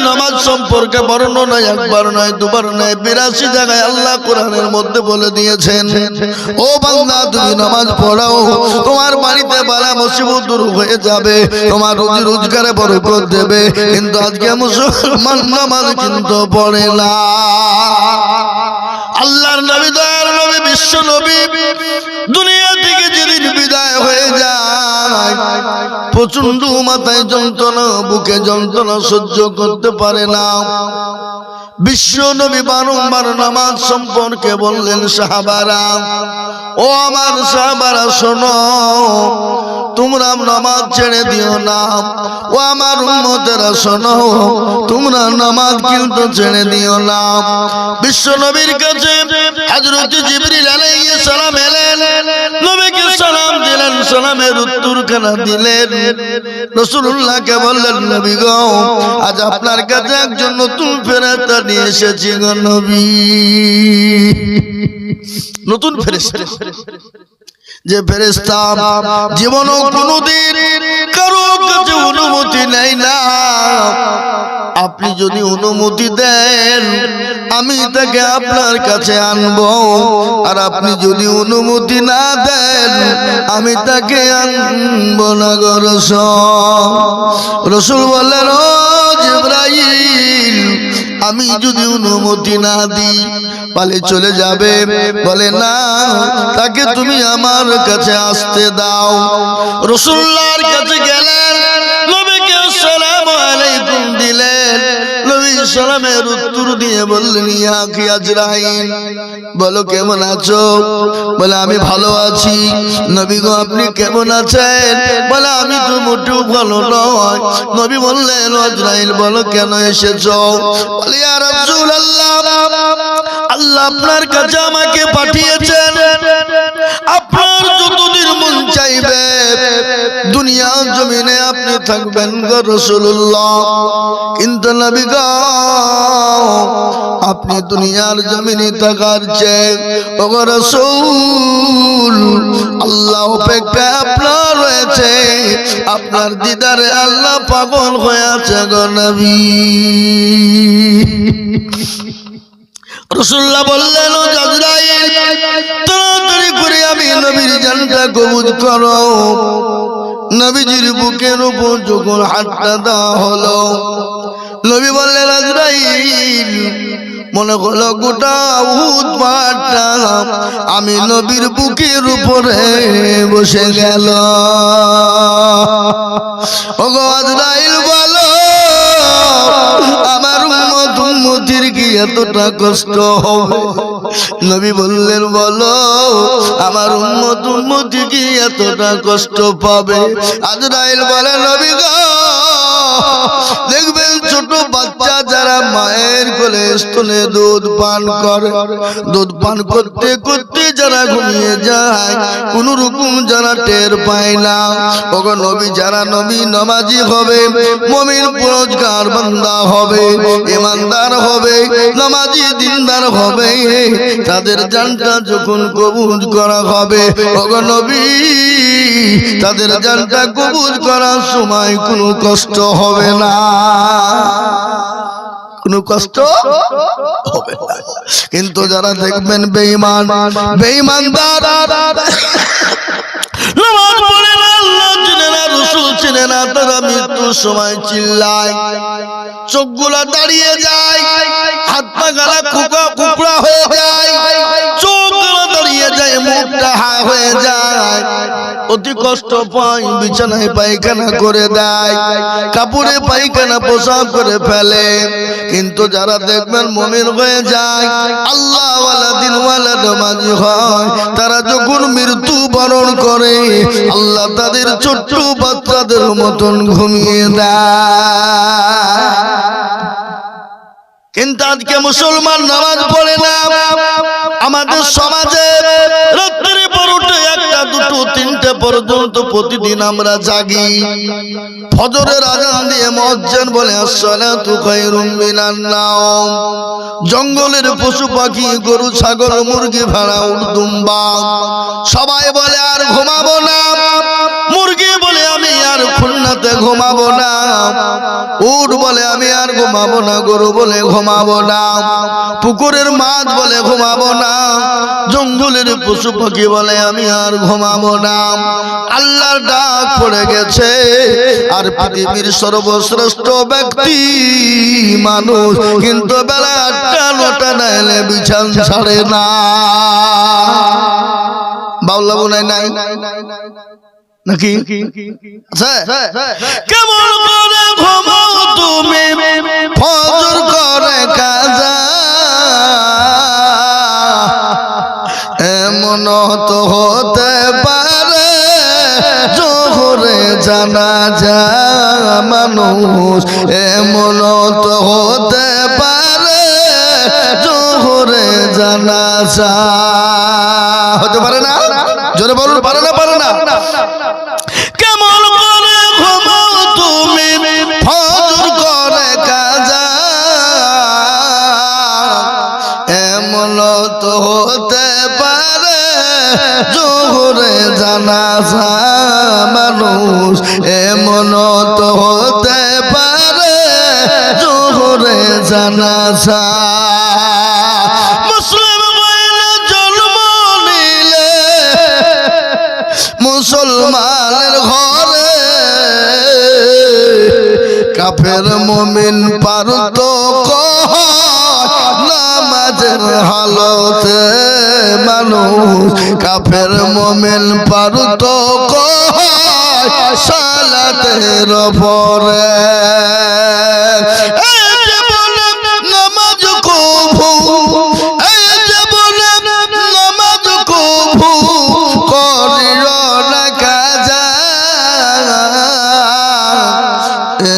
নামাজ সম্পর্কে বর্ণনা একবার নয় দুবার নয় 82 জায়গায় আল্লাহ কোরআনের মধ্যে বলে দিয়েছেন, ও বান্দা তুমি নামাজ পড়াও, তোমার বাড়িতে বালা মুসিবত দূর হয়ে যাবে, তোমার রুজি রোজগারে বরকত দেবে। কিন্তু আজকে মুসলমান নামাজ কিন্তু পড়ে না। আল্লাহর নবী, দয়ার নবী, বিশ্ব নবী দুনিয়া থেকে যেদিন বিদায় হয়ে যায়, প্রচন্ড মাথায় যন্ত্রণা, বুকে যন্ত্রণা সহ্য করতে পারে না। বিশ্ব নবী বারংবার নামাজ সম্পর্কে বললেন, সাহাবারা, ও আমার সাহাবারা শোনো, তোমরা নামাজ ছেড়ে দিও না। ও আমার উম্মতেরা শোনো, তোমরা নামাজ কিন্তু ছেড়ে দিও না। বিশ্ব নবীর কাছে হযরত জিবরিল আলাইহিস সালাম এলেন, নবীকে সালাম দিলেন, সালামের উত্তরখানা দিলেন। রাসূলুল্লাহকে বললেন, নবী গো, আজ আপনার কাছে একজন নতুন ফেরেশতা নিয়ে এসেছি গো নবী। নতুন ফেরেশতা, যে ফেরেশতা জীবনও কোনোদিন কারো কাছে অনুমতি নেয় না। আপনি যদি অনুমতি দেন আমি তাকে আপনার কাছে আনবো, আর আপনি যদি অনুমতি না দেন আমি তাকে আনবো না গো রাসূল। রাসূল বললেন, ও জিবরাইল, আমি যদি অনুমতি না দিই বলে চলে যাবে। বলে না, তাকে তুমি আমার কাছে আসতে দাও। রাসূলুল্লাহর কাছে গেলেন, নবীকে আসসালামু আলাইকুম দিলেন। নবী সালামের উত্তর দিয়ে বললেন, ইয়া কি আজরাইল, বলো কেমন আছো? বলে আমি ভালো আছি। নবী গো, আপনি কেমন আছেন? বলে আমি তো মোটেও ভালো নয়। নবী বললেন, আজরাইল বলো কেন এসেছো? বলে ইয়া রাসূলুল্লাহ, আল্লাহ আপনার কাছে আমাকে পাঠিয়েছেন, আপনার যতদিন মন চাইবে দুনিয়া জমিনে আপনি থাকবেন গো রাসূলুল্লাহ। কিন্তু নবী গো, আপনি দুনিয়ার জমিনে থাকার চেয়ে ও গো রাসূল আল্লাহ অপেক্ষায় আপনার রয়েছে, আপনার দিদারে আল্লাহ পাগল হয়ে আছে গো নবী। রাসূলুল্লাহ বললেন, ও আজরাইল, তাড়াতাড়ি করে আমি নবীর জানটা কবুল করো। নবীজির বুকের উপর যখন হাতটা দেওয়া হলো, নবী বললেন, আজরাইল, মনে হলো গোটা উহুদ পাহাড়টা আমি নবীর বুকের উপরে বসে গেল। ওগো আজরাইল বলো, আমার উম্মতির কি এতটা কষ্ট হবে? নবী বললেন, বলো আমার উম্মতি কি এতটা কষ্ট পাবে? আজরাইল বলে, নবী গো, দেখবেন ছোট বাচ্চা যারা মায়ের কোলে স্তনে দুধ পান করে, দুধ পান করতে করতে যারা ঘুমিয়ে যায়, কোন রকম যারা টের পায় না। ওগো নবী, যারা নবী নামাজি হবে, মুমিন পরহেজগার বান্দা হবে, ঈমানদার হবে, নামাজি দিনদার হবে, তাদের জানটা যখন কবুল করা হবে, ওগো নবী, তাদের জানটা কবুল করার সময় কোনো কষ্ট হবে না, কোনো কষ্ট হবে না। কিন্তু যারা দেখবেন বেঈমান, বেঈমানদার, নামাজ পড়ে না, আল্লাহ চিনে না, রাসূল চিনে না, তারা মৃত্যুর সময় চিল্লায়, চোখগুলা দাঁড়িয়ে যায়, হাত পা গলা কুকড়া হয়ে যায়, চোখগুলো দাঁড়িয়ে যায়, মুখটা হা হয়ে যায়, অতি কষ্ট পায়, বিছানায় পায়খানা করে দেয়, কাপড়ে পায়খানা পোশাক করে ফেলে। কিন্তু যারা দেখবেন মুমিন হয়ে যায়, আল্লাহ ওয়ালা দিন ওয়ালা নামাজি হয়, তারা যখন মৃত্যু বরণ করে আল্লাহ তাদের ছোট্ট বাচ্চাদের মতন ঘুমিয়ে দেয়। কিন্তু আজকে মুসলমান নামাজ পড়ে না। আমাদের সমাজে রাত্রি 12টা 1টা 2টো 3টে পর্যন্ত প্রতিদিন আমরা জাগি, ফজরের আযান দিয়ে মুয়াজ্জিন বলে আসসালাতু খায়রুম মিনান নাওম। জঙ্গলের পশু পাখি, গরু ছাগল মুরগি ভেড়া উট দুম্বা সবাই বলে আর ঘুমাবো না, মুরগি বলে আমি আর খুলনাতে ঘুমাবো না, উট বলে আমি আর ঘুমাবো না, গরু বলে ঘুমাবো না, পুকুরের মাছ বলে ঘুমাবো না, জঙ্গলের পশু পাখি বলে আমি আর ঘুমাবো না। আল্লাহর ডাক পড়ে গেছে, আর পৃথিবীর সর্বশ্রেষ্ঠ ব্যক্তি মানুষ কিন্তু বেলা 8টা-9টা না এলে বিছান ছাড়ে না। বাউলা বোনাই নাই নাকি? কেমন করে ঘুমাও তুমি ফজর করে কাজা, এমন তো হতে পারে জোহরে জানাজা মানুষ, এমন তো হতে পারে জোহরে জানাজা। হতে পারে না? জোরে বলুন, পারে না? পারে না? কেমন করে ঘুমাও তুমি ফজর করে কাজা, এমন তো হতে পারে জোহরে জানাজা মানুষ, এমন তো হতে পারে জোহরে জানাজা। মুসলিম বইলে জন্ম নিলে মুসলমানের ঘরে, কাফের মুমিন পারতক্য নামাজের হালতে মানুষ, কাফের মুমিন পারতক্য সালাতের পরে। নামাজ কবু, এই যে বলে নামাজ কবু করিও না কাজা,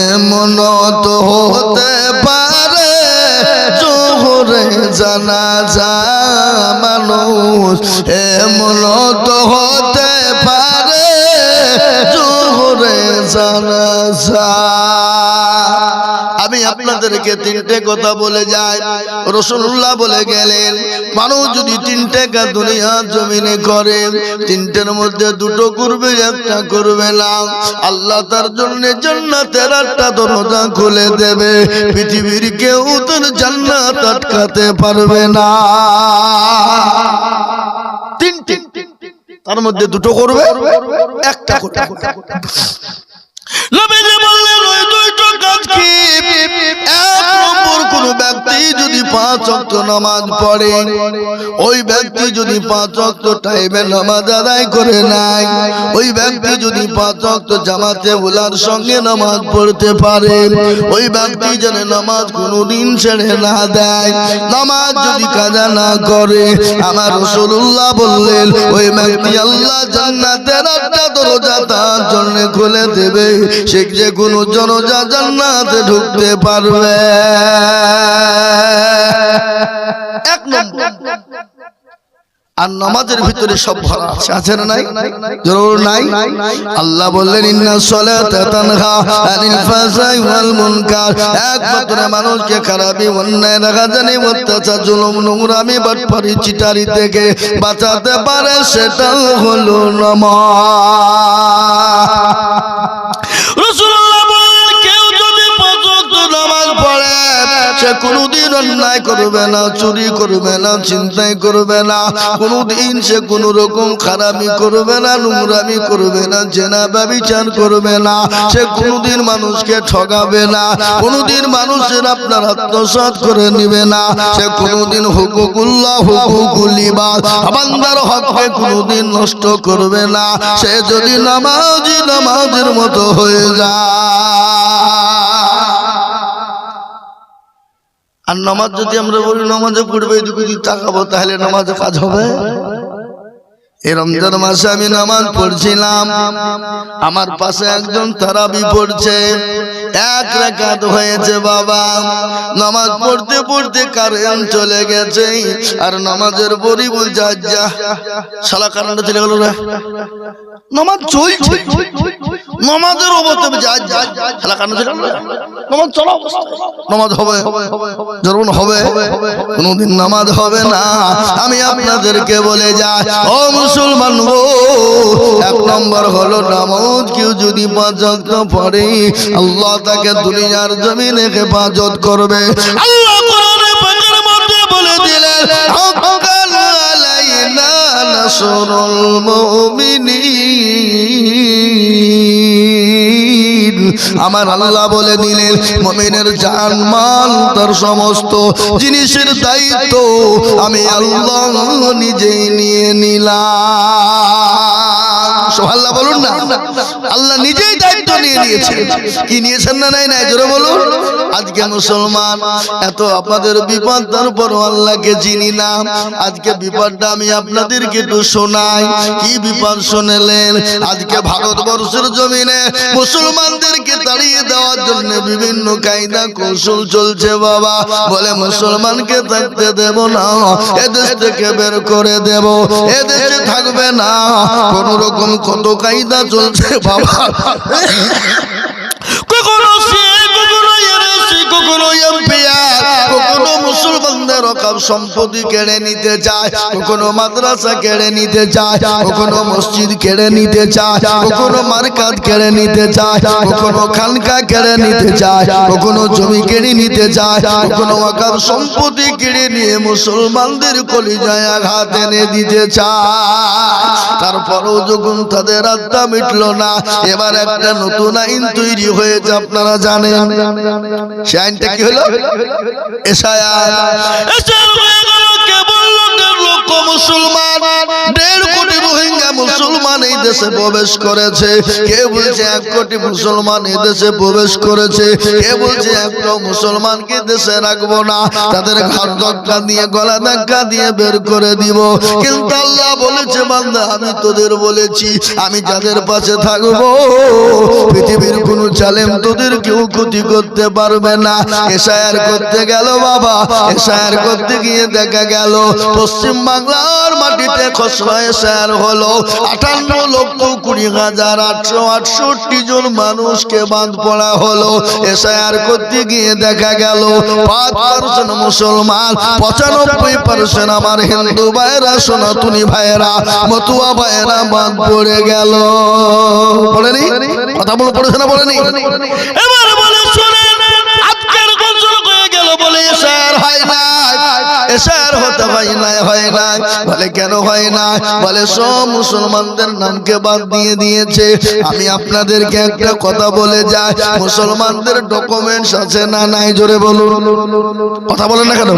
এমন তো হতে পারে জোহরে জানাজা মানুষ, এমন তো হতে পারে জোহরে জানাজা। আমি আপনাদেরকে 3টে কথা বলে যাই। রাসূলুল্লাহ বলে গেলেন, মানুষ যদি 3টে কাজ দুনিয়া জমিনে করে, 3টের মধ্যে 2টো করবে, 1টা করবে না, আল্লাহ তার জন্য জান্নাতের 8টা দরজা খুলে দেবে। পৃথিবীর কেউ তোর জান্নাত আটকাতে পারবে না। 3টে, তার মধ্যে 2টো করবে, 1টা করবে। নবীজি বললেন ওই 2টো কাজ কি? 1 নম্বর, কোন ব্যক্তি যদি 5 ওয়াক্ত নামাজ পড়ে, ওই ব্যক্তি যদি 5 ওয়াক্ত টাইমে নামাজ আদায় করে নাই, ওই ব্যক্তি যদি 5 ওয়াক্ত জামাতে উলার সঙ্গে নামাজ পড়তে পারে, ওই ব্যক্তি যেন নামাজ কোনদিন ছেড়ে না দেয়, নামাজ যদি কাজা না করে, আমার রাসূলুল্লাহ বললেন ওই ব্যক্তি আল্লাহ জান্নাতের 8টা দরজা তার জন্য খুলে দেবে, সে যে কোনো জনজা জান্নাতে ঢুকতে পারবে। 1 নম্বর। আর নামাজের ভিতরে সব ভরা আছে, আছে না নাই? জরুর নাই? আল্লাহ বললেন ইন্নাস সালাতা তানহা আনিল ফাহশাই ওয়াল মুনকার, একমাত্র মানুষকে খারাপি, অন্যায়, রাগাজানি, অত্যাচার, জুলুম, নোংরামি, বাটপারি, চিটারি থেকে বাঁচাতে পারে, সেটা হলো নামাজ। রাসূলুল্লাহ বললেন কেউ যদি 5 ওয়াক্ত নামাজ পড়ে, সে কোনদিন অন্যায় করবে না, চুরি করবে না, চিন্তাই করবে না, কোনদিন সে কোন রকম খারাপি করবে না, নোংরামি করবে না, জেনা ব্যভিচার করবে না, সে কোনদিন মানুষকে ঠকাবে না, কোনদিন মানুষের আপনার আত্মসাৎ করে নিবে না, সে কোনদিন হুকুকুল্লাহ হুকুকুল ইবাদ বান্দার হককে কোনদিন নষ্ট করবে না, সে যদি নামাজি নামাজের মতো হয়ে যায়। আর নামাজ যদি আমরা বলি নামাজে পড়বে, এদিকে তাকাবো, তাহলে নামাজে কাজ হবে? এই রমজান মাসে আমি নামাজ পড়ছিলাম, আমার পাশে একজন তারাবি পড়ছে, 1 রাকাত হয়েছে বাবা, নামাজ পড়তে পড়তে কারেন্ট চলে গেছে, আর নামাজের পরই বলছে আজ্জা শালা কারেন্ট চলে গেল রে, নামাজ চলছে, নামাজের অবস্থা শালা কারেন্ট চলে গেল, নামাজ চলা অবস্থা, নামাজ হবে? জরুর হবে? কোনদিন নামাজ হবে না। আমি আপনাদেরকে বলে যাই, ও মুসলমান গো, এক নম্বর হলো নামাজ। কেউ যদি 5 ওয়াক্ত পড়ে আল্লাহ তাকে দুনিয়ার জমিনে হেফাজত করবে। আল্লাহ কোরআনে পাকের মধ্যে বলে দিলেন হাক্কান আলাইনা নাসরুল মুমিনিন। আমার আল্লাহ বলে দিলেন মুমিনের জান মাল তার সমস্ত জিনিসের দায়িত্ব আমি আল্লাহ নিজেই নিয়ে নিলাম। সুবহানাল্লাহ বলুন না। আল্লাহ নিজেই দায়িত্ব নিয়ে নিয়েছেন। কি নিয়েছেন না নাই নাই জোরে বলুন। আজকে মুসলমান এত আপনাদের বিপদ, তারপর আল্লাহকে চিনি না। আজকে বিপদটা আমি আপনাদেরকে একটু শোনাই। কি বিপদ শুনলেন? আজকে ভারতবর্ষের জমিনে মুসলমানদেরকে তাড়িয়ে দেওয়ার জন্য বিভিন্ন কায়দা কৌশল চলছে বাবা। বলে মুসলমানকে থাকতে দেব না, এদেশ থেকে বের করে দেব, এদেশে থাকবে না। কোন রকম কত কায়দা চলছে বাবা। কখনো কখনো মুসলমানদের রকম সম্পত্তি কেড়ে নিতে চায়, কখনো মাদ্রাসা কেড়ে নিতে চায়, কখনো মসজিদ কেড়ে নিতে চায়, কখনো মার্কাত কেড়ে নিতে চায়, কখনো খানকা কেড়ে নিতে চায়, কখনো জমি কেড়ে নিতে চায়, কখনো ওয়াকফ সম্পত্তি কেড়ে নিয়ে মুসলমানদের কলিজায় আঘাত এনে দিতে চায়। তারপরেও যখন তাদের আত্মা মিটলো না, এবার একটা নতুন আইন তৈরি হয়েছে, আপনারা জানেন। সে আইনটা কি হলো? মুসলমান 1.5 কোটি রোহিঙ্গা মুসলমান এই দেশে প্রবেশ করেছে। কে বলছে 1 কোটি মুসলমান এই দেশে প্রবেশ করেছে? কে বলছে একটা মুসলমানকে দেশে রাখবো না, তাদের ঘাট ধাক্কা দিয়ে গলা ধাক্কা দিয়ে বের করে দিব। কিন্তু আল্লাহ বলেছে বান্দা আমি তোদের বলেছি আমি যাদের পাশে থাকবো পৃথিবীর কোন জালেম তোদের কেউ ক্ষতি করতে পারবে না। এশায়ার করতে গেল বাবা, এশায়ার করতে গিয়ে দেখা গেল পশ্চিম বাংলার মাটিতে খসড়া এশায়ার হলো 58,20,868 জন মানুষকে বাদ পড়া হলো। এশায়ার করতে গিয়ে দেখা গেল 5% মুসলমান, 95% আমার হিন্দু ভাইরা, সনাতনী ভাইরা, মতুয়া ভাইরা বাদ পড়ে গেল। পড়েনি? কথা বলে পড়েছে না পড়েনি? এবার বলে শুনেন, আজকের গোসল হয়ে গেল বলে এশায়ার হয় না, এশায়ার হতে হয় না, হয় না। বলে কেন হয় না? বলে সব মুসলমানদের নামকে বাদ দিয়ে দিয়েছে। আমি আপনাদেরকে একটা কথা বলে যাই, মুসলমানদের ডকুমেন্টস আছে না নাই? জোরে বলুন। কথা বলেন না কেন?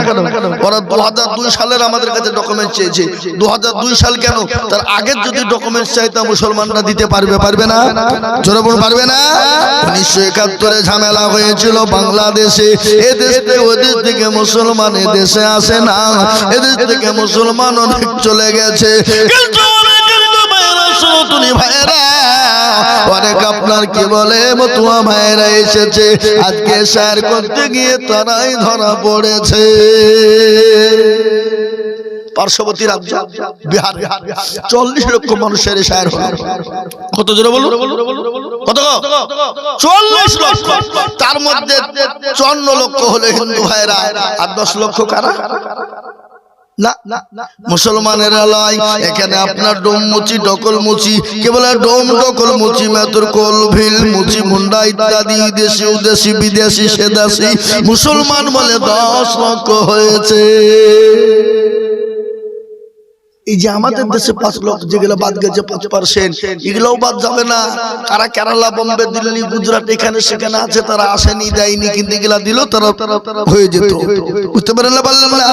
ওরা 2002 সালের আমাদের কাছে ডকুমেন্টস চেয়েছে। 2002 সাল কেন? তার আগের যদি ডকুমেন্টস চাইতো মুসলমানরা দিতে পারবে? পারবে না? জোরে বলুন পারবে না? 1971 ঝামেলা হয়েছিল বাংলাদেশে। এদেশ থেকে ওদেশ থেকে মুসলমান এদেশে আসে না, এদেশ থেকে মুসলমান অনেক চলে গেছে। কিন্তু অনেক আপনার কি বলে মতুয়া ভাইরা এসেছে, আজকে শেয়ার করতে গিয়ে তারাই ধরা পড়েছে। পার্শ্ববর্তী রাজ্য বিহার 40 লক্ষ মানুষের শেয়ার হলো। কত জোরে বলুন? কত? 40 লক্ষ। তার মধ্যে 54 লক্ষ হলো হিন্দু ভাইরা, আর 10 লক্ষ কারা? না মুসলমানেরা লয়। এখানে আপনার ডোম মুচি, ডকল মুচি, কে বলে ডোম ডকল মুচি, মেতর কোল ভিল মুচি, মুন্ডা ইত্যাদি দেশি উদেশি বিদেশি সেদেশি মুসলমান বলে 10 লক্ষ হয়েছে। এই যে আমাদের দেশে 5 লক্ষ যেগুলো বাদ গেছে 5%, এগুলোও বাদ যাবে না। কারা কেরালা, বোম্বে, দিল্লি, গুজরাট এখানে সেখানে আছে, তারা আসেনি দেয়নি, কিন্তু এগুলা দিল তারা হয়ে যেত। বুঝতে পারলেন না?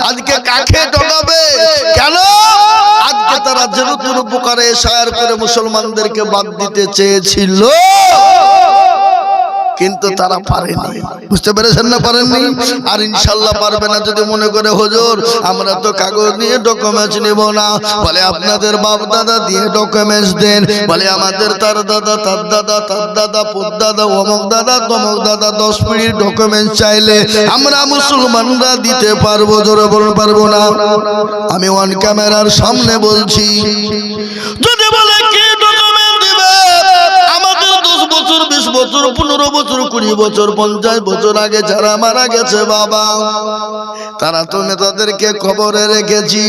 আজকে কাকে ঠকাবে? কেন? আজকে তারা যেরূপ উপকারে শায়ার করে মুসলমানদেরকে বাদ দিতে চেয়েছিল, কিন্তু তারা পারেনি। বুঝতে পেরেছেন না? পারেননি, আর ইনশাআল্লাহ পারবে না। যদি মনে করে হুজুর আমরা তো কাগজ নিয়ে ডকুমেন্টস নিব না, বলে আপনাদের বাপ দাদা দিয়ে ডকুমেন্টস দেন। বলে আমাদের তার দাদা, তার দাদা, তার দাদা, পুত দাদা, অমুক দাদা, তমুক দাদা 10 পিঁড়ির ডকুমেন্টস চাইলে আমরা মুসলমানরা দিতে পারবো? জোরে বলুন পারবো না? আমি ওয়ান ক্যামেরার সামনে বলছি, যদি বলে কি ডকুমেন্ট দিবে, আমাদের 10 বছর 20 বছর 15 বছর 20 বছর 50 বছর আগে যারা মারা গেছে বাবা, তারা তো নেতাদেরকে কবরে রেখেছি,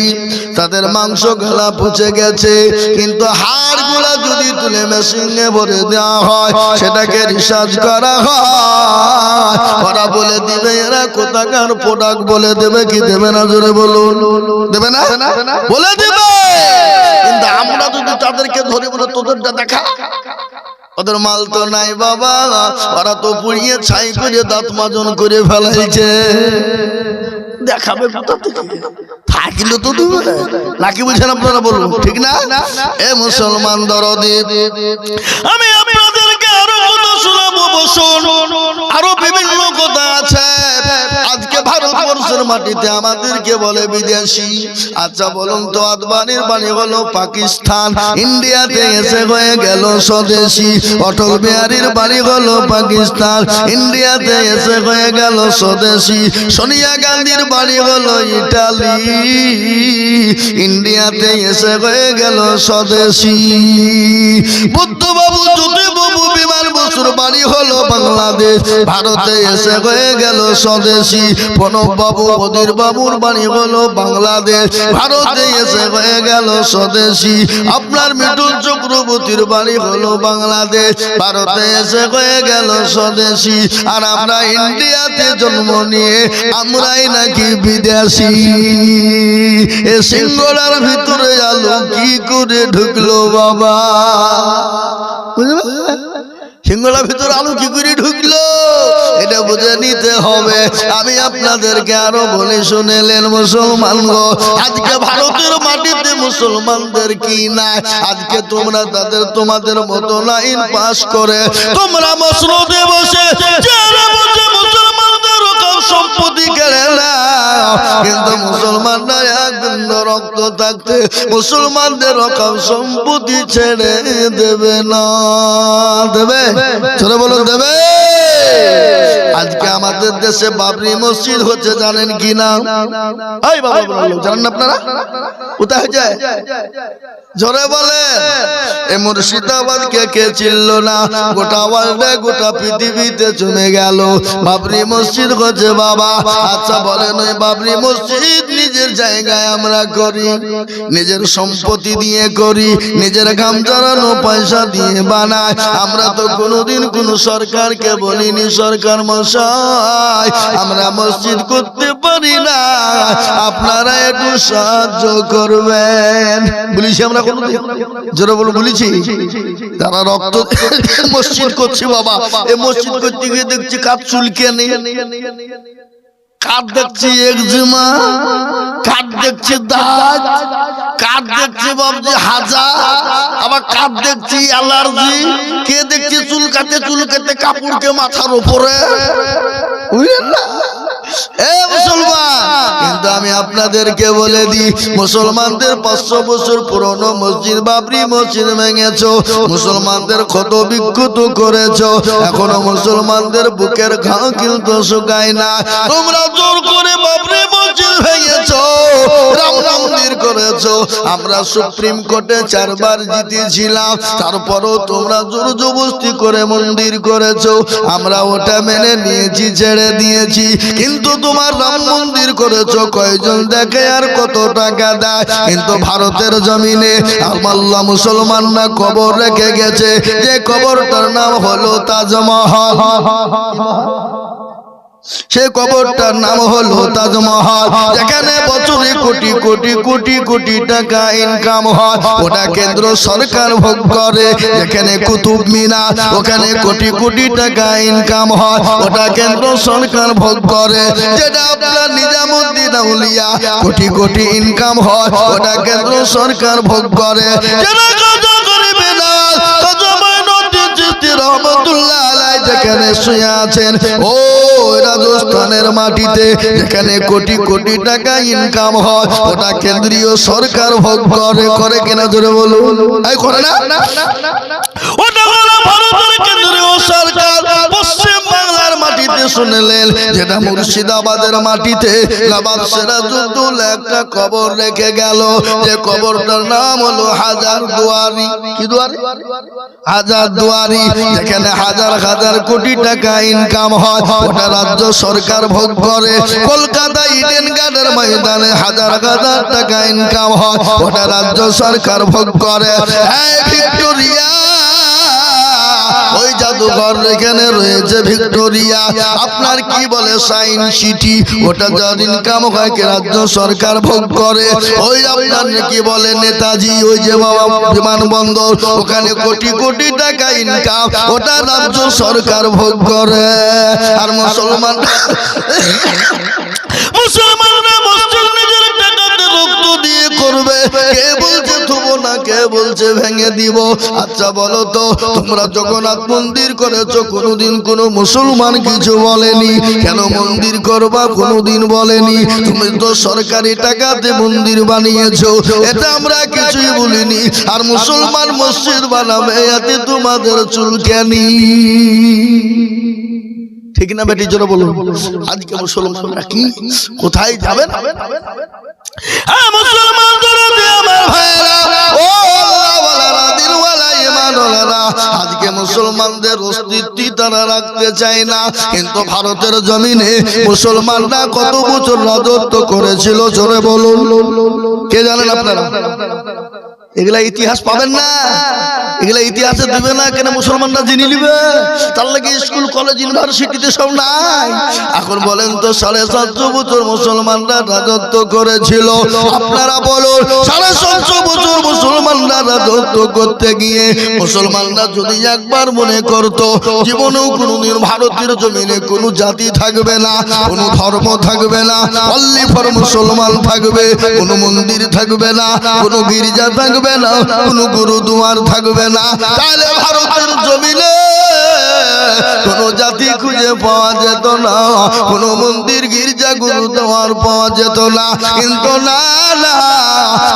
তাদের মাংস গলা পচে গেছে, কিন্তু হাড় গুলা যদি তুলে মেশিনে ভরে দেওয়া হয়, সেটাকে রিসার্চ করা হয়, ওরা বলে দিবে এরা কোথাকার প্রোডাক্ট বলে দেবে। কি দেবে না? জোরে বলুন, দেবে না? বলে দেবে। কিন্তু আমরা যদি তাদেরকে ধরে বলে তোদেরটা দেখা, ওদের মাল তো নাই বাবা, ওরা তো পুড়িয়ে ছাই করে দাঁত মাজন করে ফেলাইছে, দেখাবে কোথা থেকে? থাকলে তো দেবে নাকি? বুঝেন আপনারা? বলুন ঠিক না? এ মুসলমান দরদি, আমি আপনাদেরকে আরো কথা শোনাবো, বসুন। আরো বিভিন্ন কথা আছে। আজকে ভারতবর্ষের মাটিতে আমাদেরকে বলে বিদেশি। আচ্ছা বলুন তো, আদবানির বাড়ি হলো পাকিস্তান, ইন্ডিয়াতে এসে হয়ে গেল স্বদেশি। অটল বিহারীর বাড়ি হলো পাকিস্তান, ইন্ডিয়াতে এসে হয়ে গেল স্বদেশি। সোনিয়া গান্ধীর বাড়ি হলো ইটালি, ইন্ডিয়াতে এসে হয়ে গেল স্বদেশি। বুদ্ধবাবু জ্যোতিবাবু বিমান বসুর বাড়ি হলো বাংলাদেশ, ভারতে এসে হয়ে গেল স্বদেশি। প্রণব বাবু বদির বাবুর বাড়ি হলো বাংলাদেশ, ভারতে এসে হয়ে গেল স্বদেশি। আপনার মৃদুল চক্রবর্তীর বাড়ি হলো বাংলাদেশ, ভারতে এসে হয়ে গেল স্বদেশি। আর আমরা ইন্ডিয়াতে জন্ম নিয়ে আমরাই নাকি বিদেশি। এ সিঙ্গলার ভিতরে আলো কি করে ঢুকলো বাবা? সিঙ্গলার ভিতরে আলো কি করে ঢুকলো? এটা বুঝে নিতে হবে। আমি আপনাদেরকে আরো বলে শুনেলেন মুসলমান গো, আজকে ভারতের মাটিতে মুসলমানদের কি নাই? আজকে তোমরা তাদের তোমাদের মতো লাইন পাস করে তোমরা মসনদে বসে মুসলমানদের সম্পত্তি কেড়ে নাও, কিন্তু মুসলমানরা এক বিন্দু রক্ত থাকতে মুসলমানদের রকম সম্পত্তি ছেড়ে দেবে না। দেবে? চলে বলুন, দেবে? আজকে আমাদের দেশে বাবরি মসজিদ হচ্ছে, জানেন কি না? এই বাবা বললো, জানেন আপনারা? কোথায় যায়? জোরে বলে। এই মুর্শিদাবাদ কে চিনল না? গোটা ওয়ার্ল্ডে গোটা পৃথিবীতে জমে গেল বাবরি মসজিদ হচ্ছে বাবা। আচ্ছা বলেন, ওই বাবরি মসজিদ নিজের জায়গায় আমরা করি, নিজের সম্পত্তি দিয়ে করি, নিজের ঘাম ঝরানো পয়সা দিয়ে বানাই। আমরা তো কোনোদিন কোন সরকারকে বলিনি সরকার মশাই আমরা মসজিদ করতে পারি না, আপনারা একটু সাহায্য করবেন। বলেছি আমরা কোনোদিন? জোরে বলো, বলেছি? তারা রক্ত মসজিদ করছে বাবা। এই মসজিদ করতে গিয়ে দেখছি কাজ চুলকে নেই, কাঠ দেখছি একজিমা, কাঠ দেখছি দাগ, কাঠ দেখছি বাবজি হাজা, আবার কাঠ দেখছি অ্যালার্জি, কে দেখছি চুলকাতে চুলকাতে কাপড়কে মাথার উপরে। বুঝলেন না? এ মুসলমান, কিন্তু আমি আপনাদেরকে বলে দিই, মুসলমানদের 500 বছর পুরনো মসজিদ বাবরি মসজিদ ভেঙেছো, মুসলমানদের ক্ষত বিক্ষত করেছো, এখনো মুসলমানদের বুকের ঘাও কিন্তু শুকায় না। তোমরা জোর করে বাবরি মসজিদ ভেঙেছো, রাম মন্দির করেছো। আমরা সুপ্রিম কোর্টে 4 বার জিতেছিলাম, তারপরও তোমরা জোর জবরদস্তি করে মন্দির করেছো। আমরা ওটা মেনে নিয়েছি, ছেড়ে দিয়েছি, কিন্তু তোমার রাম মন্দির করেছো, কয়জন দেখে আর কত টাকা দেয়? কিন্তু ভারতের জমিনে আল্লাহ মুসলমানরা কবর রেখে গেছে, যে কবরটার নাম হলো তাজমহল। সে কবরটার নাম হলো তাজমহল, যেখানে বছরে কোটি কোটি কোটি কোটি টাকা ইনকাম হয়। ওটা কেন্দ্র সরকার ভোগ করে। যেখানে কুতুব মিনার, ওখানে কোটি কোটি টাকা ইনকাম হয়, ওটা কেন্দ্র সরকার ভোগ করে। যেটা আপনার নিজামুদ্দিন আউলিয়া কোটি কোটি ইনকাম হয়, ওটা কেন্দ্র সরকার ভোগ করে। রহমতুল্লাহ আলাইহি যেখানে শুয়ে আছেন, ও রাজস্থানের মাটিতে যেখানে কোটি কোটি টাকা ইনকাম হয়, ওটা কেন্দ্রীয় সরকার ভোগ করে। করে কিনা জোরে বলুন? এই করে না? ওটা হলো ভারতের কেন্দ্রীয় সরকার। পশ্চিম বাংলার মাটিতে শুনলেন যেটা মুর্শিদাবাদের মাটিতে নবাব সিরাজউদ্দৌল একটা কবর রেখে গেল, যে কবরটার নাম হলো হাজার দুয়ারি। কি দুয়ারি? হাজার দুয়ারি। যেখানে হাজার হাজার কোটি টাকা ইনকাম হয়, ওটা রাজ্য সরকার ভোগ করে। কলকাতা ইডেন গার্ডের ময়দানে হাজার হাজার টাকা ইনকাম হয়, ওটা রাজ্য সরকার ভোগ করে। এই ভিক্টোরিয়া, ওই জাদুঘর এখানে রয়েছে ভিক্টোরিয়া, আপনার কি বলে সায়েন্স সিটি, ওটা যার ইনকাম হয় কি রাজ্য সরকার ভোগ করে। ওই আপনার কি বলে নেতাজি, ওই যে বাবা বিমানবন্দর, ওখানে কোটি কোটি টাকা ইনকাম, ওটা রাজ্য সরকার ভোগ করে। আর মুসলমানরা মসজিদ নিজের টাকাতে রক্ত দিয়ে করবে, কে বলছে থুবো না, কে বলছে ভেঙে দিব? আচ্ছা বলো তো, তোমরা জগন্নাথ মন্দির করেছো, কোনোদিন কোনো মুসলমান কিছু বলেনি? কেন মন্দির করবা কোনোদিন বলেনি? তুমি তো সরকারি টাকাতে মন্দির বানিয়েছো, এটা আমরা কিছুই বলিনি। আর মুসলমান মসজিদ বানাবে, এতে তোমাদের চুলকানি। ঠিক না বেটি? জোরে বলুন। আজকে মুসলমানরা কি কোথায় যাবেন? হ্যাঁ মুসলমান দরদে আমার ভাইরা, ও আল্লাহওয়ালারা, দিলওয়ালা, ঈমানওয়ালারা, আজকে মুসলমানদের অস্তিত্ব তারা রাখতে চায় না। কিন্তু ভারতের জমিনে মুসলমানরা কত বছর রাজত্ব করেছিল, জোরে বলুন। কে জানেন আপনারা? এগুলা ইতিহাস পাবেন না, এগুলা ইতিহাসে দিবে না। কেন? মুসলমানরা জেনে নিবে, তার লাগে স্কুল কলেজ ইউনিভার্সিটিতে সব নাই। এখন বলেন তো, 750 বছর মুসলমানরা রাজত্ব করেছিল। আপনারা বলুন, 750 বছর মুসলমানরা রাজত্ব করতে গিয়ে মুসলমানরা যদি একবার মনে করতো জীবনেও কোনোদিন ভারতের জমিনে কোনো জাতি থাকবে না, কোনো ধর্ম থাকবে না, অনলি ফর মুসলমান থাকবে, কোনো মন্দির থাকবে না, কোনো গির্জা থাকবে না, কোনো গুরুদুয়ার থাকবে না, তাহলে ভারতের জমিনে কোনো জাতি খুঁজে পাওয়া যেত না, কোনো মন্দির গির্জা গুরুদুয়ার পাওয়া যেত না। কিন্তু না না,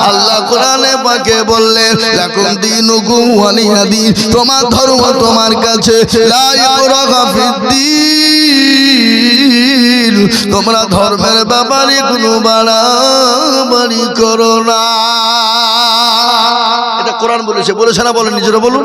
আল্লাহ কোরআনে পাকে বললেন, লাকুম দীনুকুম ওয়ালিয়া দীন, তোমার ধর্ম তোমার কাছে, লা ইকরাহা ফিদ্দীন, তোমরা ধর্মের ব্যাপারে কোনো বাড়াবাড়ি করো না। এটা কোরআন বলেছে, বলেছে না? বলেন, নিজেরা বলুন।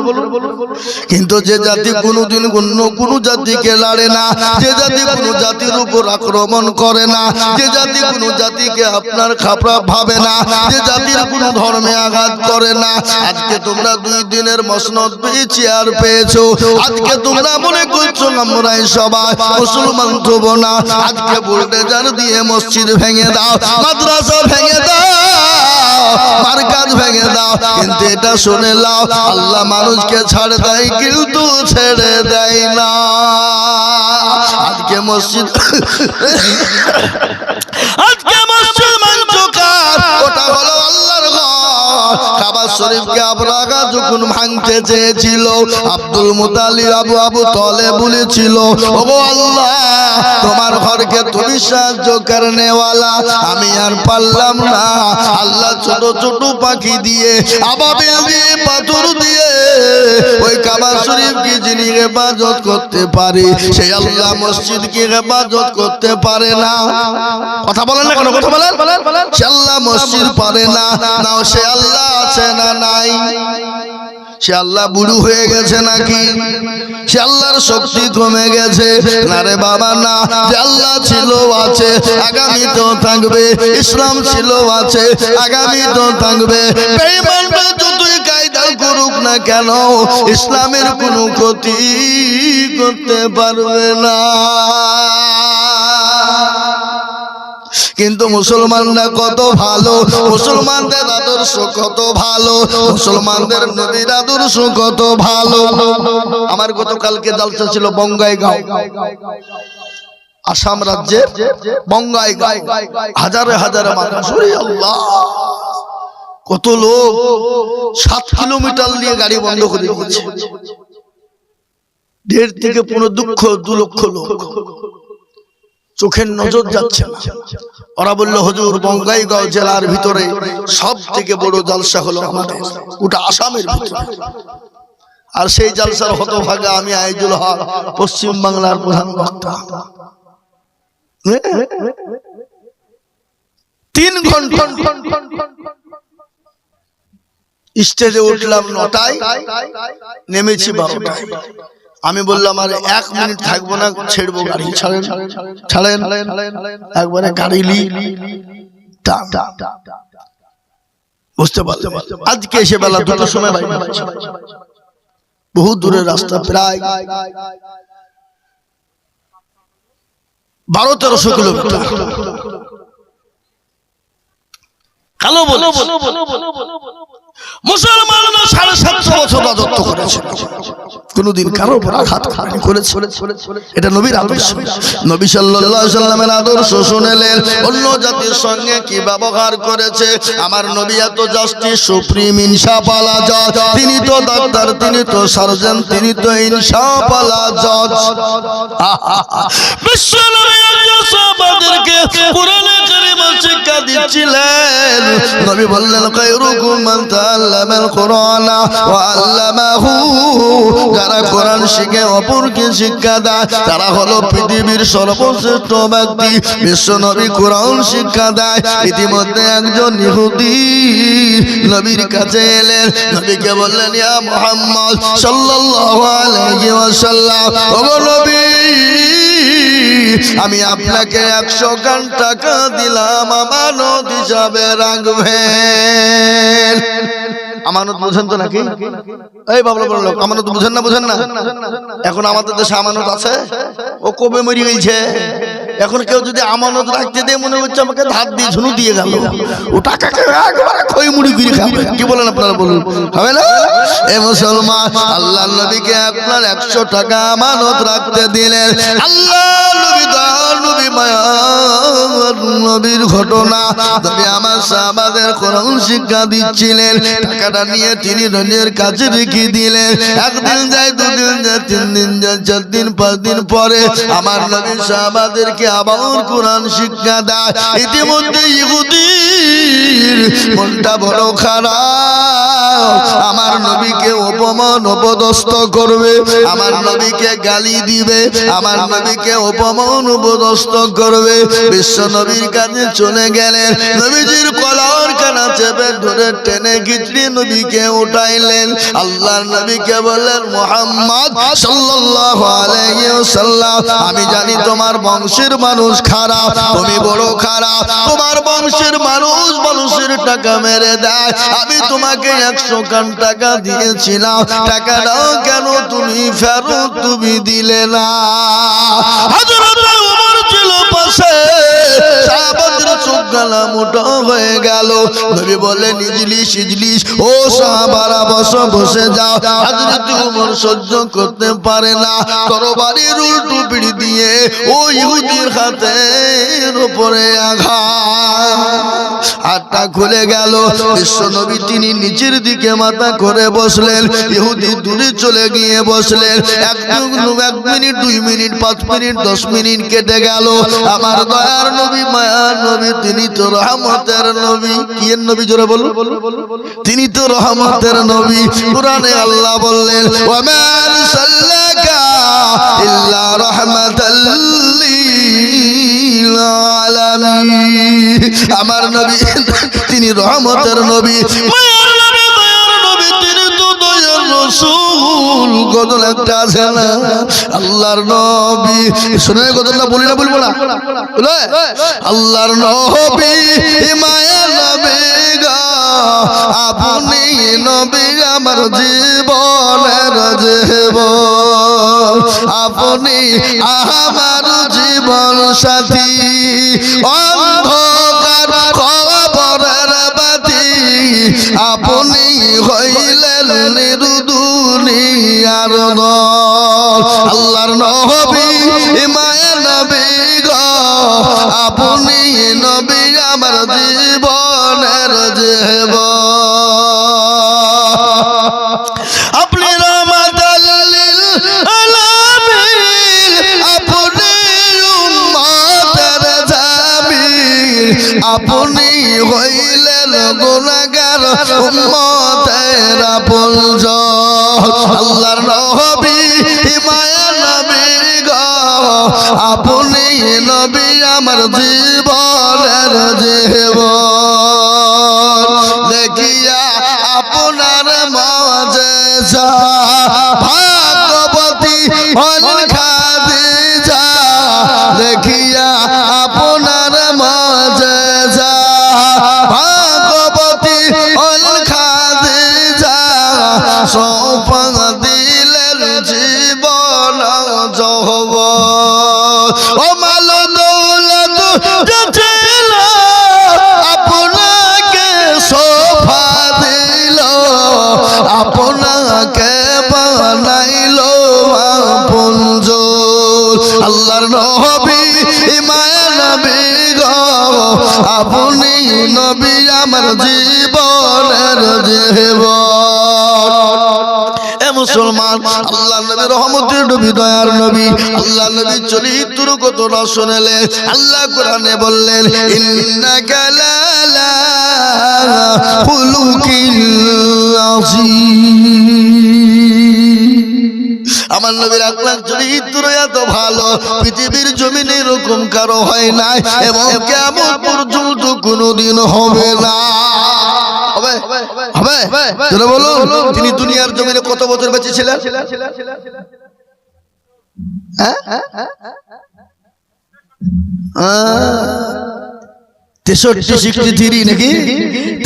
কিন্তু যে জাতি কোনোদিন অন্য কোনো জাতিকে লাড়ে না, যে জাতি কোনো জাতির উপর আক্রমণ করে না, যে জাতি কোনো জাতিকে আপনার খারাপ ভাবে না, যে জাতির কোনো ধর্মে আঘাত করে না, আজকে তোমরা 2 দিনের মসনদ পেয়েছি আর পেয়েছো। আজকে তোমরা মনে করছো আমরাই সবাই মুসলমান হব না। আজকে বুলডোজার দিয়ে মসজিদ ভেঙে দাও, মাদ্রাসা ভেঙে দাও, মার্কাজ ভেঙে দাও, কিন্তু এটা শুনে নাও, আল্লাহ মানুষকে ছাড় দেয় কিন্তু ছেড়ে দেয় না। আজকে মসজিদ ওটা হলো আল্লাহর ঘর। কাবা শরীফকে আবরাহা যখন ভাঙতে চেয়েছিল, আব্দুল মুতালিব আবু তালেব বলেছিল, ওগো আল্লাহ, তোমার ঘরকে তুমি সাহায্য করনেওয়ালা, আমি আর পারলাম না। আল্লাহ ছোট ছোট পাখি দিয়ে, আবাবিল দিয়ে, পাথর দিয়ে ওই কাবা শরীফকে যিনি হেফাজত করতে পারে, সেই আল্লাহ মসজিদকে হেফাজত করতে পারে না। কথা বলেন না কেন? কথা বলেন। সে আল্লাহ মসজিদ পারে না, নাও সে আল্লাহ আছে না নাই? সে আল্লাহ বুড়ো হয়ে গেছে নাকি? সে আল্লাহর শক্তি কমে গেছে? না রে বাবা না, যে আল্লাহ ছিল আছে, আগামীতেও থাকবে। ইসলাম ছিল আছে, আগামীতেও থাকবে। বেঈমানরা যতই কায়দা করুক না কেন, ইসলামের কোনো ক্ষতি করতে পারবে না। কিন্তু মুসলমানরা কত ভালো, মুসলমানদের আদর্শ কত ভালো, মুসলমানদের নবীর আদর্শ কত ভালো। আমার গতকালকে জালসা ছিল বঙ্গাইগাঁও, আসাম রাজ্যের বঙ্গাইগাঁও, হাজারে হাজারে মানুষ। আল্লাহ, কত লোক! 7 কিলোমিটার দিয়ে গাড়ি বন্ধ করে দিয়েছে। 1.5 থেকে 2 লক্ষ লোক, চোখের নজর যাচ্ছে না। ওরা বলল, হুজুর, বঙ্গাইগাঁও জেলার ভিতরে সব থেকে বড় জালসা হলো আমাদের, ওটা আসামের ভিতরে। আর সেই জলসার হতভাগা আমি আইজুল হক, পশ্চিম বাংলার প্রধান বক্তা। 3 ঘন্টা স্টেজে উঠলাম 9টায়, নেমেছি 12টায়। আমি বললাম আর 1 মিনিট থাকবো না, ছেড়বো গাড়ি। ছাড়েন ছাড়েন, একবারে গাড়ি বুঝতে পারলাম। আজকে এসে বেলা 2টার সময় বাইরে, বহু দূরের রাস্তা, প্রায় 1200-1300 কিলোমিটার। কালো বলে মুসলমানরা 750 বছর রাজত্ব করেছে, কোনদিন কারো উপর আঘাত করেছে। এটা নবীর আদর্শ। নবী সাল্লাল্লাহু আলাইহি সাল্লামের আদর্শ শুনেলেন অন্য জাতির সঙ্গে কি ব্যবহার করেছে। আমার নবী এত জাস্টিস, সুপ্রিম, ইনসাফওয়ালা জজ। তিনি তো ডাক্তার, তিনি তো সার্জন, তিনি তো ইনসাফওয়ালা জজ। বিশ্ব নবী সাহাবাদেরকে কোরআনে কারিম শিক্ষা দিচ্ছিলেন। নবী বললেন খায়রুকুম মান তাআল্লামাল কুরআনা ওয়া আল্লামাহু। যারা কোরআন শিখে অপরকে শিক্ষা দেয় তারা হলো পৃথিবীর সর্বশ্রেষ্ঠ ব্যক্তি। বিশ্ব নবী কোরআন শিক্ষা দেয়। ইতিমধ্যে একজন ইহুদি নবীর কাছে এলেন, নবীকে বললেন ইয়া মুহাম্মদ সাল্লাল্লাহু আলাইহি ওয়াসাল্লাম, ওগো নবী আমি আপনাকে 100 গান টাকা দিলাম, আমানত হিসাবে রাখবেন। আমানত বুঝেন তো নাকি? এই বাবলা বড় লোক, আমানত বুঝেন না? বুঝেন না? এখন আমাদের দেশে আমানত আছে, ও কবে মরে গেছে। এখন কেউ যদি আমানত রাখতে দেয় মনে হচ্ছে আমাকে ধার দিয়ে ঝুনু দিয়ে গেল, ও টাকাকে একবারে খই মুড়ি করে খাবে। কি বলেন আপনারা? বলুন, হবে না? এ মুসলমান, আল্লাহর নবীকে আপনার 100 টাকা আমানত রাখতে দিলেন। আল্লাহ নবী দয়ার নবী মায়ার নবীর ঘটনা। তবে আমার সাহাবাদের কোরআন শিক্ষা দিচ্ছিলেন। টাকাটা নিয়ে তিনি নবীর কাছে রেখে দিলেন। 1 দিন যায়, 2 দিন যায়, 3 দিন যায়, 4 দিন, 5 দিন পরে আমার নবী সাহাবাদেরকে আবার কোরআন শিক্ষা দেয়। ইতিমধ্যে ইহুদির মনটা বড় খারাপ। আমার নবীকে অপমান অপদস্থ করবে, আমার নবীকে গালি দিবে, আমার নবীকে অপমান অপদস্থ করবে। বিশ্ব নবীর কাছে চলে গেলেন, নবীজির কলার কানা চেপে ধরে টেনে গিটলি নবীকে উঠাইলেন। আল্লাহর নবীকে বললেন মুহাম্মদ সাল্লাল্লাহু আলাইহি ওয়াসাল্লাম, আমি জানি তোমার বংশের মানুষ খারাপ, তুমি বড় খারাপ। তোমার বংশের মানুষ মানুষের টাকা মেরে দেয়। আমি তোমাকে 100 গান টাকা দিয়েছিলাম, টাকাটাও কেন তুমি ফেরত তুমি দিলে না? হযরত ওমর ছিল পাশে, সাহাবাদের চোখ গালা মোটা হয়ে গেল। নবী বললেন ইজলিস ইজলিস, ও সাহাবারা বসো, বসে যাও। হযরত ওমর সহ্য করতে পারে না, তরবারির উল্টো পিড়ি দিয়ে ও ইহুদির হাতের উপরে আঘাত। হাতটা খুলে গেল। বিশ্ব নবী তিনি নিচের দিকে মাথা করে বসলেন, ইহুদি দূরে চলে গিয়ে বসলেন। 1 মিনিট, 2 মিনিট, 5 মিনিট, 10 মিনিট কেটে গেল। আমার দয়ার নবী মায়ার নবী, তিনি তো রহমতের নবী। কি এর নবী? জোরে বলুন। তিনি তো রহমতের নবী। কোরআনে আল্লাহ বললেন ওয়া মা আরসালনাকা ইল্লা রাহমাতাল লিল আলামিন। আমার নবী তিনি রহমতের নবী, মায়ার নবী, দয়ার নবী, তিনি তো দয়ার রাসূল। গদল একটা আছে না, আল্লাহর নবী। শুনে গদলটা বলি না, বলবো না? বলে আল্লাহর নবী মায়ার নবী গো, আপনি নবী আমার জীবনের জীবন, আপনি আমার জীবন সাথী, অন্ধকার কবরের বাতি, আপনি হইলেন নিরুদুনিয়ার নূর। আল্লাহর নবী মায়ার নবী গো, আপনি নবী আমার জীবনের জীবন, আপনি রহমাতাল লিল আলামিন, আপনি উম্মতের জামিল, আপনি হইলেন গুনাহগার উম্মতের আপনজন। আল্লাহর নবী মায়ার নবী গো আপনি নবী আমার জীবনের জীবন দেখিয়া আপনার মুজিজা ভাগ্যবতী হলেন খাদিজা দেখিয়া আপনার মুজিজা ভাগ্যবতী হলেন খাদিজা সৌপন দিলেন জীবন যৌবন ও মাল দৌলত ছিল আপনাকে সোফা দিল আপনাকে বানাইলো আপনজন আল্লাহর নবী মায়ার নবী গো আপনি নবী আমার জীবনের জীবন মুসলমান আল্লাহ নবী রহমতের নবী দয়ার নবী আল্লাহ নবী চরিত্র কতটা শুনলেন আল্লাহ কোরআনে বললেন ইন্নাকা লালা খুলুকিল আযীম আমার নবীর আখলাক চরিত্র এত ভালো পৃথিবীর জমিনে এরকম কারো হয় না এবং কিয়ামত পর্যন্ত কোনোদিন হবে না হবে হবে তোরা বলো তিনি দুনিয়ার জমিনে কত বছর বেঁচে ছিলেন হ্যাঁ 63 নাকি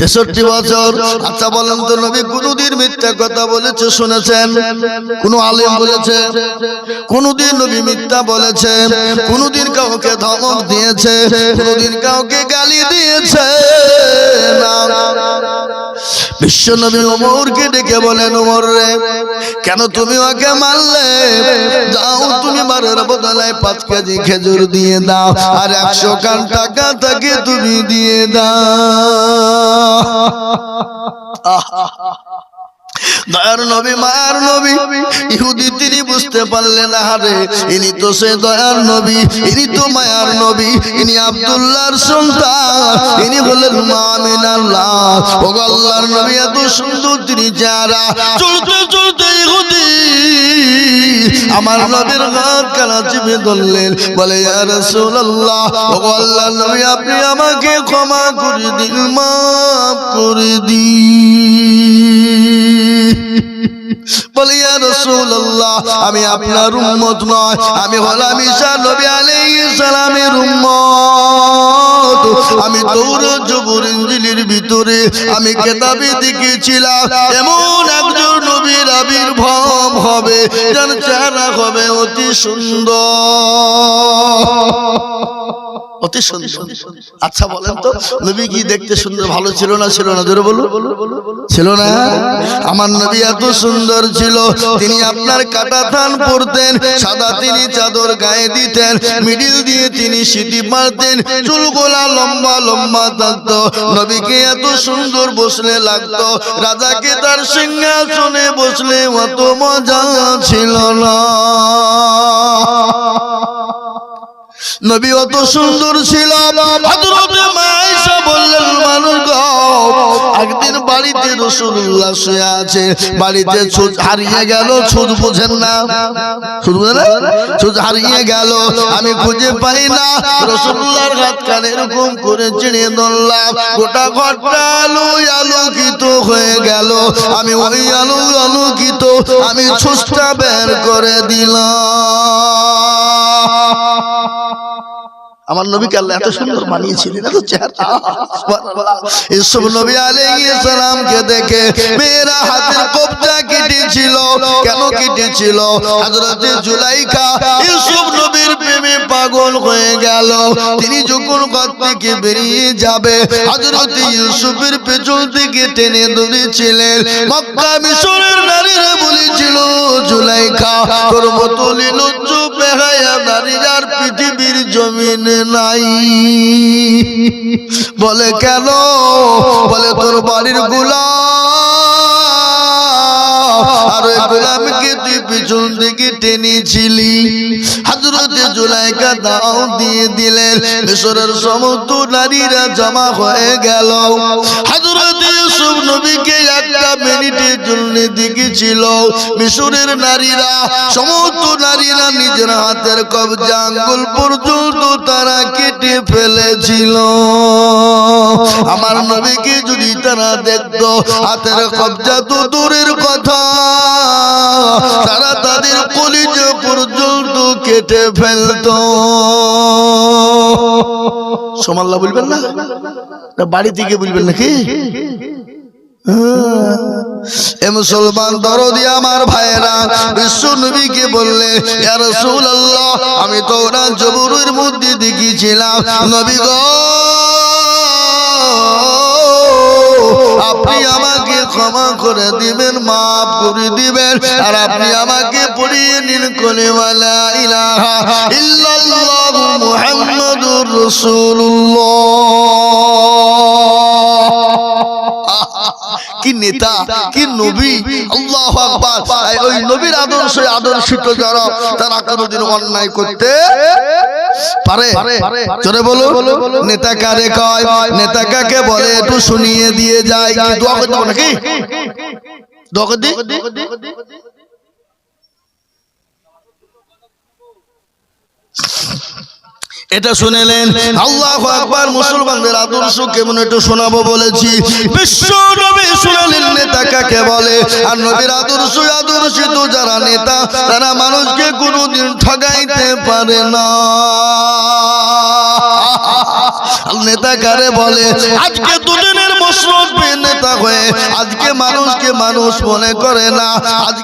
63 বছর আচ্ছা বলেন তো নবী কোনদিন মিথ্যা কথা বলেছে শুনেছেন কোন আলেম বলেছে কোনদিন নবী মিথ্যা বলেছে কোনদিন কাউকে ধমক দিয়েছে কোনদিন কাউকে গালি দিয়েছে না বিশ্ব নবী ওমরকে ডেকে বলেন ওমর রে কেন তুমি ওকে মারলে যাও তুমি মারার বদলে 5 কেজি খেজুর দিয়ে দাও আর 100 কান টাকা তাকে তুমি দিয়ে দাও দয়ার নবী মায়ার নবী ইহুদি তিনি বুঝতে পারলেন আরে ইনি তো সে দয়ার নবী ইনি তো মায়ার নবী ইনি আব্দুল্লাহর সন্তান ইনি হলেন আমিনাল্লাহ ও আল্লাহর নবী এত সুন্দর তিনি যারা চলতে চলতে ইহুদি আমার নবীর হাত কানা চিপে ধরলেন বলে ইয়া রাসূলুল্লাহ ও আল্লাহর নবী আপনি আমাকে ক্ষমা করে দিন মাফ করে দিন বলে ইয়া রাসূলুল্লাহ আমি আপনার উম্মত নয় আমি হলাম ঈসা নবী আলাইহিস সালামের উম্মত আমি তাওরাত জবুর ইনজিলের ভিতরে আমি কিতাবে দেখেছিলাম এমন একজন নবীর আবির্ভাব হবে যার চেহারা হবে অতি সুন্দর অতি সুন্দর আচ্ছা বলেন তো নবী কি দেখতে সুন্দর ভালো ছিল না জোরে বলুন ছিল না আমার নবী এত সুন্দর ছিল তিনি আপনার কাটা থান পরতেন সাদা তিনি চাদর গায়ে দিতেন মিডিল দিয়ে তিনি সিটি মারতেন চুলগুলা লম্বা লম্বা থাকতো নবীকে এত সুন্দর বসলে লাগতো রাজাকে তার সিংহাসনে বসলে অত মজা ছিল না নবী অত সুন্দর ছিল হযরত আয়েশা বললেন মানুষ গো একদিন বাড়িতে রাসূলুল্লাহ শুয়ে আছে বাড়িতে ছুঁচ হারিয়ে গেল ছুঁচ বুঝেন না ছুঁচ বুঝেন না ছুঁচ হারিয়ে গেল আমি খুঁজে পাই না রাসূলুল্লাহর হাত কানে এরকম করে চিড়ে ধরলাম গোটা ঘরটা আলোকিত হয়ে গেল আমি ওই আলোকিত আমি ছুঁচটা বের করে দিলাম আমার নবীকে আল্লাহ এত সুন্দর বানিয়েছিলেন এত চেহারা সুবহানাল্লাহ ইউসুফ নবী আলাইহিস সালামকে দেখে মেয়েরা হাতের কবজা কেটেছিল কেন কেটেছিল হযরতে জুলাইখা ইউসুফ নবীর প্রেমে পাগল হয়ে গেল তিনি যখন ঘর থেকে বেরিয়ে যাবে হযরতে ইউসুফের পেছন থেকে টেনে ধরেছিলেন মক্কা মিশরের নারীরা বলেছিল জুলাইখা তোর মতো নির্লজ্জ বেহায়া নারী আর পৃথিবীর জমিনে নাই বলে কেন বলে তোর বাড়ির গোলাম আর ওই গোলামকে তুই পিছন দিকে দিকে টেনেছিলি। হযরতে জুলাইখা দাও দিয়ে দিলেন, মিশরের সমস্ত নারীরা জমা হয়ে গেল। হযরতে ইউসুফ নবীকে একটা মিনিটের জন্য দেখেছিল, মিশরের নারীরা সমস্ত নারীরা নিজের হাতের কবজা আঙ্গুল পর্যন্ত তারা কেটে ফেলেছিল। আমার নবীকে যদি তারা দেখতো, হাতের কবজা তো দূরের কথা, তারা তাদের কলিজা পর্যন্ত কেটে ফেলতো। সুবহানাল্লাহ বলবেন না? বাড়ি থেকে বলবেন নাকি? এ মুসলমান দরদি আমার ভাইরা বিশ্ব নবীকে বললে, ইয়া রাসূলুল্লাহ, আমি তো ওরা জবরের মধ্যে দেখেছিলাম, নবী গো আপনি আমাকে ক্ষমা করে দিবেন, মাফ করে দিবেন, আর আপনি আমাকে পড়িয়ে নিন কলিমা লা ইলাহা ইল্লাল্লাহু মুহাম্মাদুর রাসূলুল্লাহ। কি নেতা, কি নবী, আল্লাহু আকবার। ওই নবীর আদর্শে আদর্শিত যারা, তারা কোনোদিন অন্যায় করতে পারে? জোরে বলো, নেতা কারে কয়, নেতা কাকে বলে একটু শুনিয়ে দিয়ে যায়। কি দোয়া করতে হবে নাকি? দোয়া করতে এটা শুনেলেন। আল্লাহু আকবার। মুসলমানদের আদর্শ কেমন একটু শোনাবো বলেছি। বিশ্ব নবী শুনালেন নেতা কাকে বলে, আর নবীর আদর্শ আদর্শিত যারা নেতা, তারা মানুষকে কোনোদিন ঠগাইতে পারে না। নেতা কারে বলে? আজকে দুদিনের মুসলমান নেতা হয়ে আজকে মানুষকে মানুষ মনে করে না।